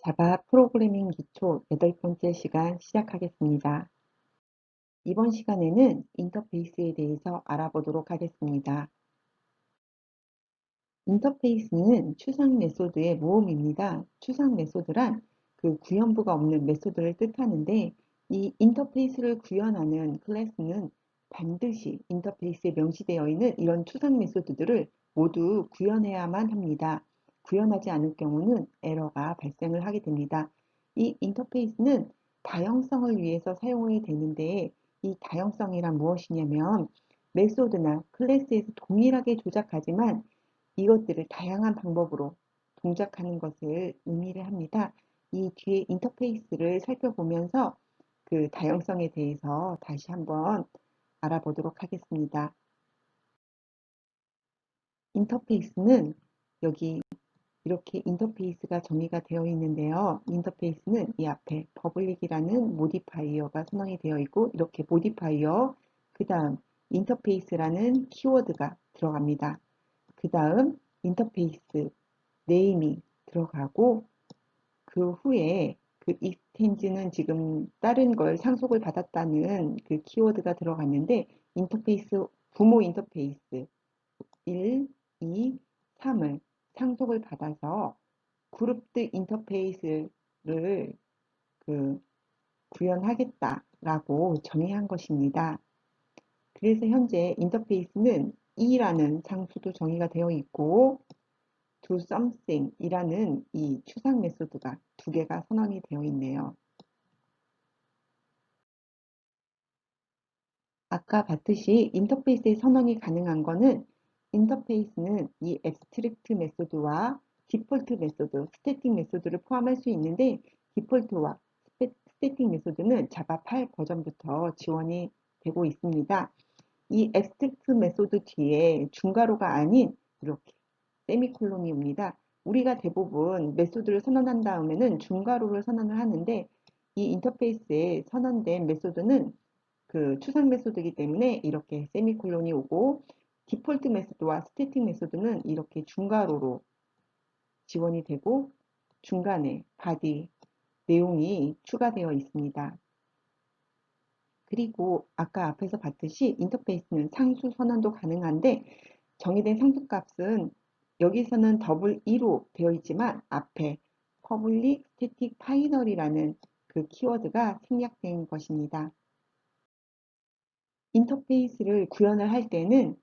자바 프로그래밍 기초 8번째 시간 시작하겠습니다. 이번 시간에는 인터페이스에 대해서 알아보도록 하겠습니다. 인터페이스는 추상 메소드의 모음입니다. 추상 메소드란 그 구현부가 없는 메소드를 뜻하는데, 이 인터페이스를 구현하는 클래스는 반드시 인터페이스에 명시되어 있는 이런 추상 메소드들을 모두 구현해야만 합니다. 구현하지 않을 경우는 에러가 발생을 하게 됩니다. 이 인터페이스는 다형성을 위해서 사용이 되는데, 이 다형성이란 무엇이냐면 메소드나 클래스에서 동일하게 조작하지만 이것들을 다양한 방법으로 동작하는 것을 의미를 합니다. 이 뒤에 인터페이스를 살펴보면서 그 다양성에 대해서 다시 한번 알아보도록 하겠습니다. 인터페이스는 여기 이렇게 인터페이스가 정의가 되어 있는데요. 인터페이스는 이 앞에 퍼블릭이라는 모디파이어가 선언이 되어 있고, 이렇게 모디파이어, 그 다음 인터페이스라는 키워드가 들어갑니다. 그 다음 인터페이스 네임이 들어가고, 그 후에 그 익스텐즈는 지금 다른 걸 상속을 받았다는 그 키워드가 들어갔는데, 인터페이스 부모 인터페이스 1, 2, 3을 상속을 받아서 그룹드 인터페이스를 그 구현하겠다라고 정의한 것입니다. 그래서 현재 인터페이스는 E라는 상수도 정의가 되어 있고, do something 이라는 이 추상 메소드가 두 개가 선언이 되어 있네요. 아까 봤듯이 인터페이스의 선언이 가능한 거는, 인터페이스는 이 abstract 메소드와 디폴트 메소드, 스태틱 메소드를 포함할 수 있는데, 디폴트와 스태틱 메소드는 자바 8 버전부터 지원이 되고 있습니다. 이 abstract 메소드 뒤에 중괄호가 아닌 이렇게 세미콜론이 옵니다. 우리가 대부분 메소드를 선언한 다음에는 중괄호를 선언을 하는데, 이 인터페이스에 선언된 메소드는 그 추상 메소드이기 때문에 이렇게 세미콜론이 오고, 디폴트 메소드와 스태틱 메소드는 이렇게 중괄호로 지원이 되고, 중간에 바디 내용이 추가되어 있습니다. 그리고 아까 앞에서 봤듯이 인터페이스는 상수 선언도 가능한데, 정의된 상수값은 여기서는 더블 E로 되어 있지만 앞에 public static final이라는 그 키워드가 생략된 것입니다. 인터페이스를 구현을 할 때는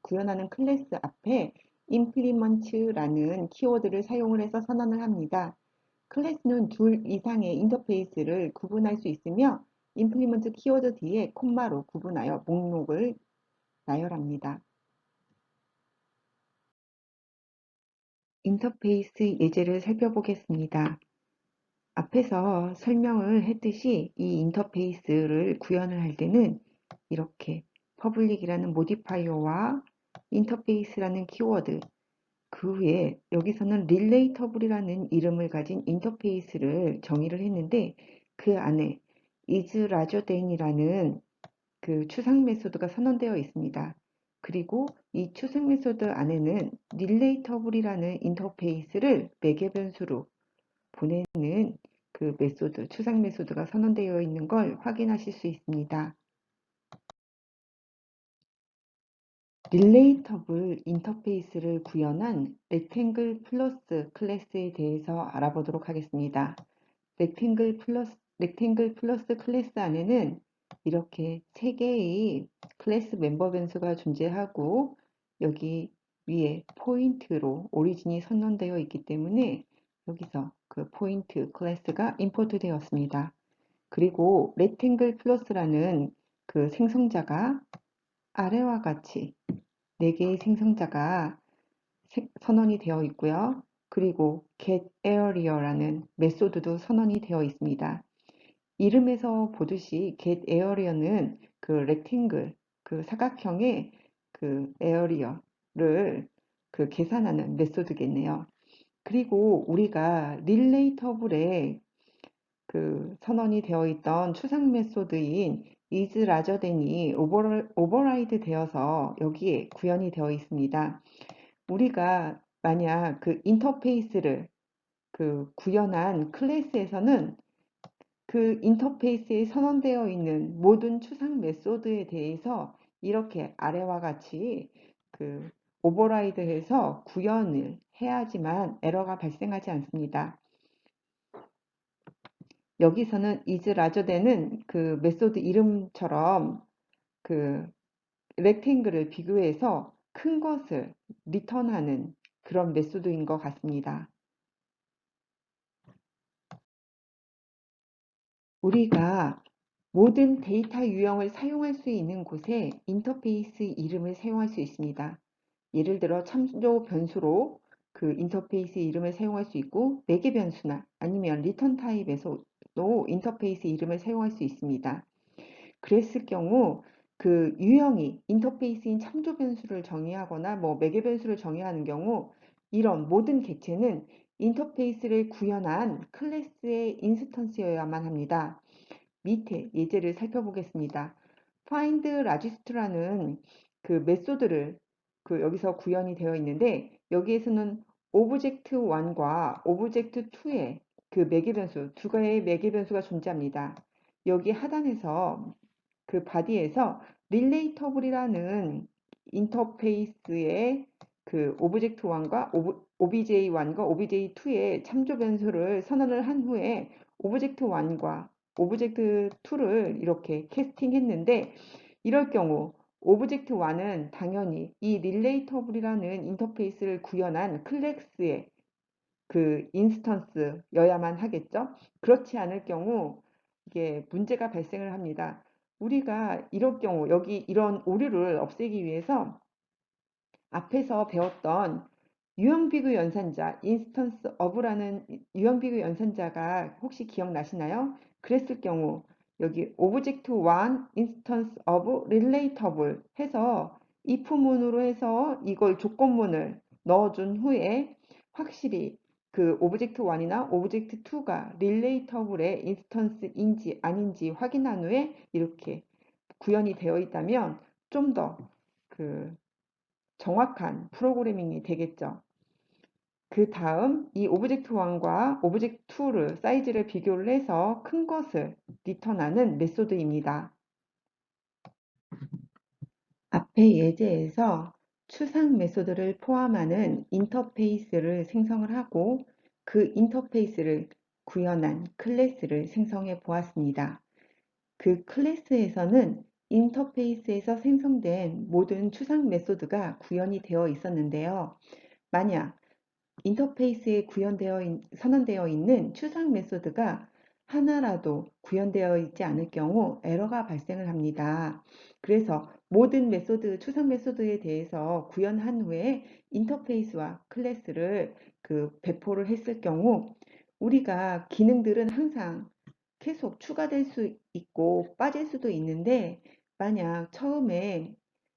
구현하는 클래스 앞에 implement라는 키워드를 사용을 해서 선언을 합니다. 클래스는 둘 이상의 인터페이스를 구분할 수 있으며, implement 키워드 뒤에 콤마로 구분하여 목록을 나열합니다. 인터페이스 예제를 살펴보겠습니다. 앞에서 설명을 했듯이 이 인터페이스를 구현을 할 때는 이렇게 public이라는 모디파이어와 인터페이스라는 키워드, 그 후에 여기서는 relatable 이름을 가진 인터페이스를 정의를 했는데, 그 안에 is larger than이라는 그 추상 메소드가 선언되어 있습니다. 그리고 이 추상 메소드 안에는 relatable 인터페이스를 매개 변수로 보내는 그 메소드, 추상 메소드가 선언되어 있는 걸 확인하실 수 있습니다. 릴레이터블 인터페이스를 구현한 렉탱글 플러스 클래스에 대해서 알아보도록 하겠습니다. 렉탱글 플러스 클래스 안에는 이렇게 3개의 클래스 멤버 변수가 존재하고, 여기 위에 포인트로 오리진이 선언되어 있기 때문에 여기서 그 포인트 클래스가 임포트 되었습니다. 그리고 렉탱글 플러스라는 그 생성자가 아래와 같이 4개의 생성자가 선언이 되어 있고요. 그리고 getArea라는 메소드도 선언이 되어 있습니다. 이름에서 보듯이 getArea는 그 rectangle, 그 사각형의 그 area를 그 계산하는 메소드겠네요. 그리고 우리가 relatable에 그 선언이 되어 있던 추상 메소드인 is larger than이 오버라이드 되어서 여기에 구현이 되어 있습니다. 우리가 만약 그 인터페이스를 구현한 클래스에서는 그 인터페이스에 선언되어 있는 모든 추상 메소드에 대해서 이렇게 아래와 같이 그 오버라이드해서 구현을 해야지만 에러가 발생하지 않습니다. 여기서는 is largerthan은 그 메소드 이름처럼 그 렉탱글을 비교해서 큰 것을 리턴하는 그런 메소드인 것 같습니다. 우리가 모든 데이터 유형을 사용할 수 있는 곳에 인터페이스 이름을 사용할 수 있습니다. 예를 들어 참조 변수로 그 인터페이스 이름을 사용할 수 있고 매개 변수나 아니면 리턴 타입에서도 인터페이스 이름을 사용할 수 있습니다. 그랬을 경우 그 유형이 인터페이스인 참조 변수를 정의하거나 뭐 매개 변수를 정의하는 경우 이런 모든 객체는 인터페이스를 구현한 클래스의 인스턴스여야만 합니다. 밑에 예제를 살펴보겠습니다. find regist라는 그 메소드를 여기서 구현이 되어 있는데 여기에서는 오브젝트 1과 오브젝트 2의 그 매개 변수, 두 개의 매개 변수가 존재합니다. 여기 하단에서 그 바디에서 릴레이터블이라는 인터페이스의 그 오브젝트 1과 obj1과 obj2의 참조 변수를 선언을 한 후에 오브젝트 1과 오브젝트 2를 이렇게 캐스팅했는데 이럴 경우 오브젝트 1은 당연히 이 릴레이터블이라는 인터페이스를 구현한 클래스의 그 인스턴스여야만 하겠죠. 그렇지 않을 경우 이게 문제가 발생을 합니다. 우리가 이럴 경우 여기 이런 오류를 없애기 위해서 앞에서 배웠던 유형비교 연산자 인스턴스 of라는 유형비교 연산자가 혹시 기억나시나요? 그랬을 경우 여기 object 1 instance of relatable 해서 if문으로 해서 이걸 조건문을 넣어준 후에 확실히 그 object 1이나 object 2가 relatable의 instance인지 아닌지 확인한 후에 이렇게 구현이 되어 있다면 좀 더 정확한 프로그래밍이 되겠죠. 그 다음 이 오브젝트 1과 오브젝트 2를 사이즈를 비교를 해서 큰 것을 리턴하는 메소드입니다. 앞의 예제에서 추상 메소드를 포함하는 인터페이스를 생성을 하고 그 인터페이스를 구현한 클래스를 생성해 보았습니다. 그 클래스에서는 인터페이스에서 생성된 모든 추상 메소드가 구현이 되어 있었는데요. 만약 인터페이스에 선언되어 있는 추상 메소드가 하나라도 구현되어 있지 않을 경우 에러가 발생을 합니다. 그래서 모든 추상 메소드에 대해서 구현한 후에 인터페이스와 클래스를 배포를 했을 경우 우리가 기능들은 항상 계속 추가될 수 있고 빠질 수도 있는데 만약 처음에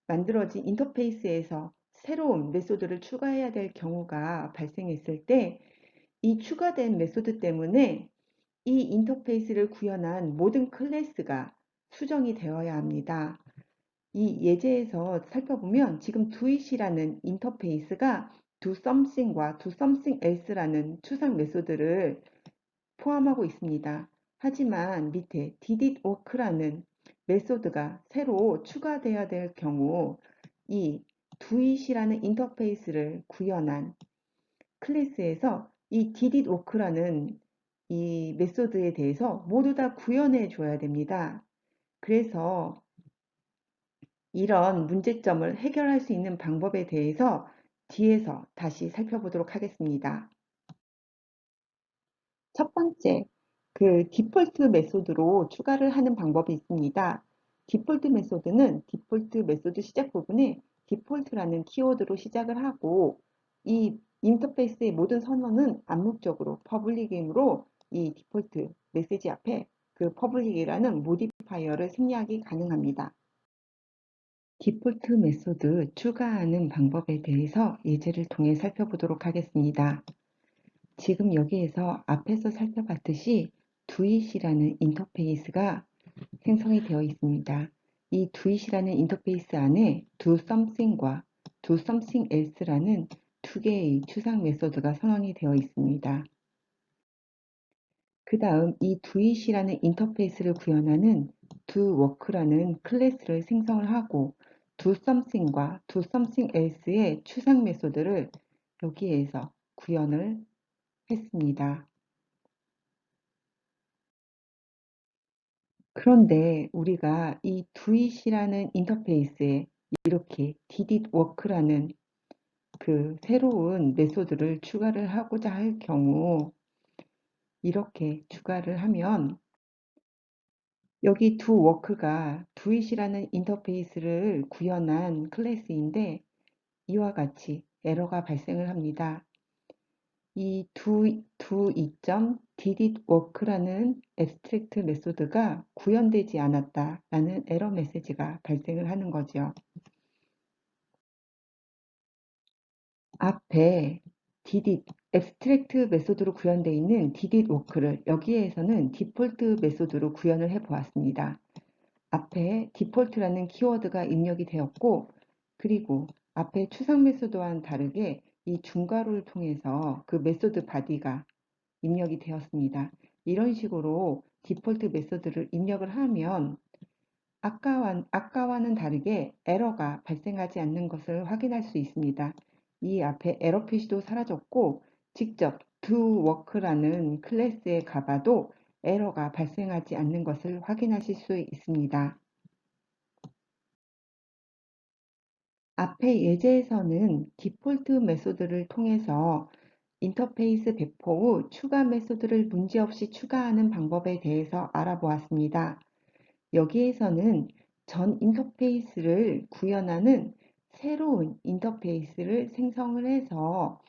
만들어진 인터페이스에서 새로운 메소드를 추가해야 될 경우가 발생했을 때 이 추가된 메소드 때문에 이 인터페이스를 구현한 모든 클래스가 수정이 되어야 합니다. 이 예제에서 살펴보면 지금 doit이라는 인터페이스가 do something과 do something else라는 추상 메소드를 포함하고 있습니다. 하지만 밑에 did it work라는 메소드가 새로 추가되어야 될 경우 이 doit이라는 인터페이스를 구현한 클래스에서 이 did it work라는 이 메소드에 대해서 모두 다 구현해 줘야 됩니다. 그래서 이런 문제점을 해결할 수 있는 방법에 대해서 뒤에서 다시 살펴보도록 하겠습니다. 첫 번째, 디폴트 메소드로 추가를 하는 방법이 있습니다. 디폴트 메소드는 디폴트 메소드 시작 부분에 디폴트라는 키워드로 시작을 하고 이 인터페이스의 모든 선언은 암묵적으로 퍼블릭이므로 이 디폴트 메시지 앞에 퍼블릭이라는 모디파이어를 생략이 가능합니다. 디폴트 메소드 추가하는 방법에 대해서 예제를 통해 살펴보도록 하겠습니다. 지금 여기에서 앞에서 살펴봤듯이 doit이라는 인터페이스가 생성이 되어 있습니다. 이 doit이라는 인터페이스 안에 do something과 do something else라는 두 개의 추상 메소드가 선언이 되어 있습니다. 그 다음 이 doit이라는 인터페이스를 구현하는 doWork라는 클래스를 생성을 하고 doSomething과 doSomethingElse의 추상 메소드를 여기에서 구현을 했습니다. 그런데 우리가 이 doit이라는 인터페이스에 이렇게 didWork라는 그 새로운 메소드를 추가를 하고자 할 경우 이렇게 추가를 하면 여기 doWork가 doit이라는 인터페이스를 구현한 클래스인데 이와 같이 에러가 발생을 합니다. 이 do.didWork라는 abstract 메소드가 구현되지 않았다라는 에러 메시지가 발생을 하는 거죠. 앞에 did, abstract 메소드로 구현되어 있는 didWork를 여기에서는 디폴트 메소드로 구현을 해 보았습니다. 앞에 디폴트라는 키워드가 입력이 되었고 그리고 앞에 추상 메소드와는 다르게 이 중괄호를 통해서 그 메소드 바디가 입력이 되었습니다. 이런 식으로 디폴트 메소드를 입력을 하면 아까와는 다르게 에러가 발생하지 않는 것을 확인할 수 있습니다. 이 앞에 에러 표시도 사라졌고 직접 doWork라는 클래스에 가봐도 에러가 발생하지 않는 것을 확인하실 수 있습니다. 앞에 예제에서는 디폴트 메소드를 통해서 인터페이스 배포 후 추가 메소드를 문제없이 추가하는 방법에 대해서 알아보았습니다. 여기에서는 전 인터페이스를 구현하는 새로운 인터페이스를 생성을 해서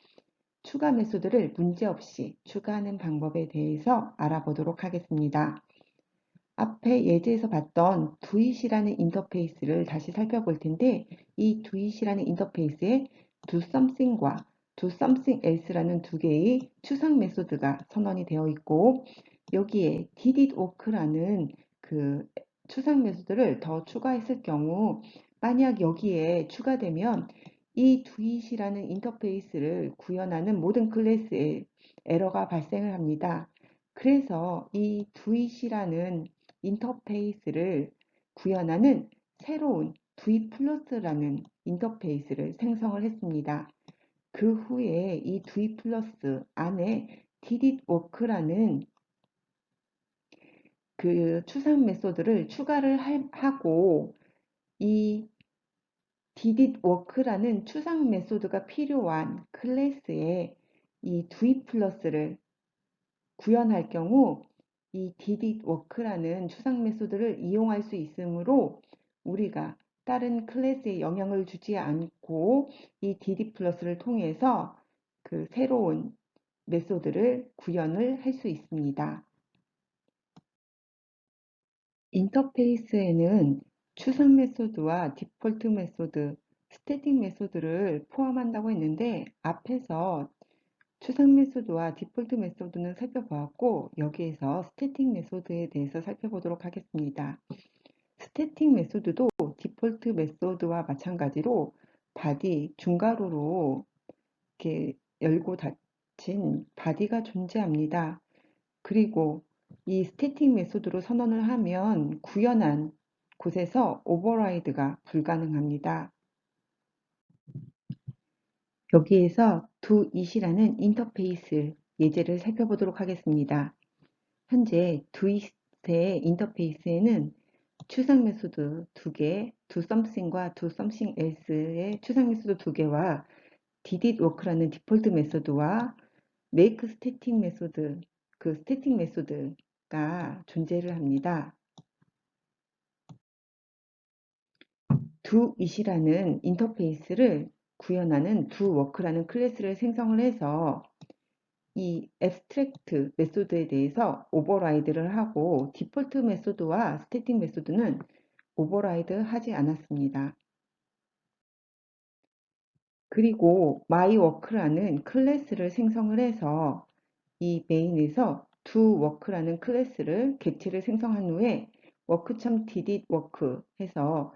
추가 메소드를 문제없이 추가하는 방법에 대해서 알아보도록 하겠습니다. 앞에 예제에서 봤던 doit이라는 인터페이스를 다시 살펴볼 텐데 이 doit이라는 인터페이스에 doSomething과 doSomethingElse라는 두 개의 추상 메소드가 선언이 되어 있고 여기에 didWork라는 그 추상 메소드를 더 추가했을 경우 만약 여기에 추가되면 이 doit이라는 인터페이스를 구현하는 모든 클래스에 에러가 발생을 합니다. 그래서 이 doit이라는 인터페이스를 구현하는 새로운 doit+라는 인터페이스를 생성을 했습니다. 그 후에 이 doit+ 안에 didWork라는 그 추상 메소드를 추가를 하고 이 didWork라는 추상 메소드가 필요한 클래스에 이 doit+를 구현할 경우 이 didWork라는 추상 메소드를 이용할 수 있으므로 우리가 다른 클래스에 영향을 주지 않고 이 did+를 통해서 그 새로운 메소드를 구현을 할 수 있습니다. 인터페이스에는 추상 메소드와 디폴트 메소드, 스태틱 메소드를 포함한다고 했는데 앞에서 추상 메소드와 디폴트 메소드는 살펴보았고 여기에서 스태틱 메소드에 대해서 살펴보도록 하겠습니다. 스태틱 메소드도 디폴트 메소드와 마찬가지로 바디 중괄호로 이렇게 열고 닫힌 바디가 존재합니다. 그리고 이 스태틱 메소드로 선언을 하면 구현한 곳에서 오버라이드가 불가능합니다. 여기에서 doit이라는 인터페이스 예제를 살펴보도록 하겠습니다. 현재 doit의 인터페이스에는 추상 메소드 2개, doSomething과 doSomethingElse의 추상 메소드 2개와 didWork라는 디폴트 메소드와 makeStatic 메소드, 그 스태틱 메소드가 존재를 합니다. doit이라는 인터페이스를 구현하는 doWork라는 클래스를 생성을 해서 이 abstract 메소드에 대해서 오버라이드를 하고 디폴트 메소드와 스태틱 메소드는 오버라이드 하지 않았습니다. 그리고 myWork라는 클래스를 생성을 해서 이 메인에서 doWork라는 클래스를 객체를 생성한 후에 work.didWork 해서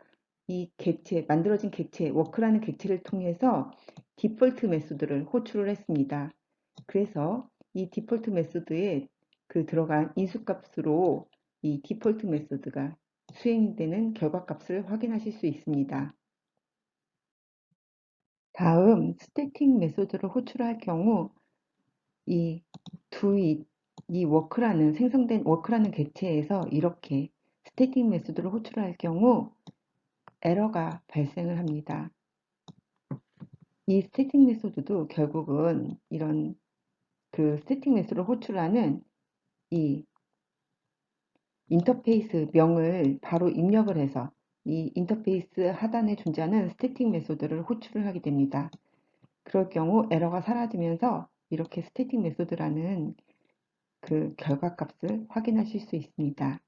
이 객체, 만들어진 객체, work라는 객체를 통해서 디폴트 메소드를 호출을 했습니다. 그래서 이 디폴트 메소드에 그 들어간 인수값으로 이 디폴트 메소드가 수행되는 결과값을 확인하실 수 있습니다. 다음 스태틱 메소드를 호출할 경우 이 doit, 이 워크라는 생성된 워크라는 객체에서 이렇게 스태틱 메소드를 호출할 경우 에러가 발생을 합니다. 이 스태틱 메소드도 결국은 이런 그 스태틱 메소드를 호출하는 이 인터페이스 명을 바로 입력을 해서 이 인터페이스 하단에 존재하는 스태틱 메소드를 호출을 하게 됩니다. 그럴 경우 에러가 사라지면서 이렇게 스태틱 메소드라는 그 결과값을 확인하실 수 있습니다.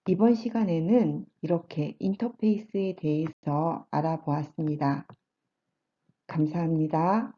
이번 시간에는 이렇게 인터페이스에 대해서 알아보았습니다. 감사합니다.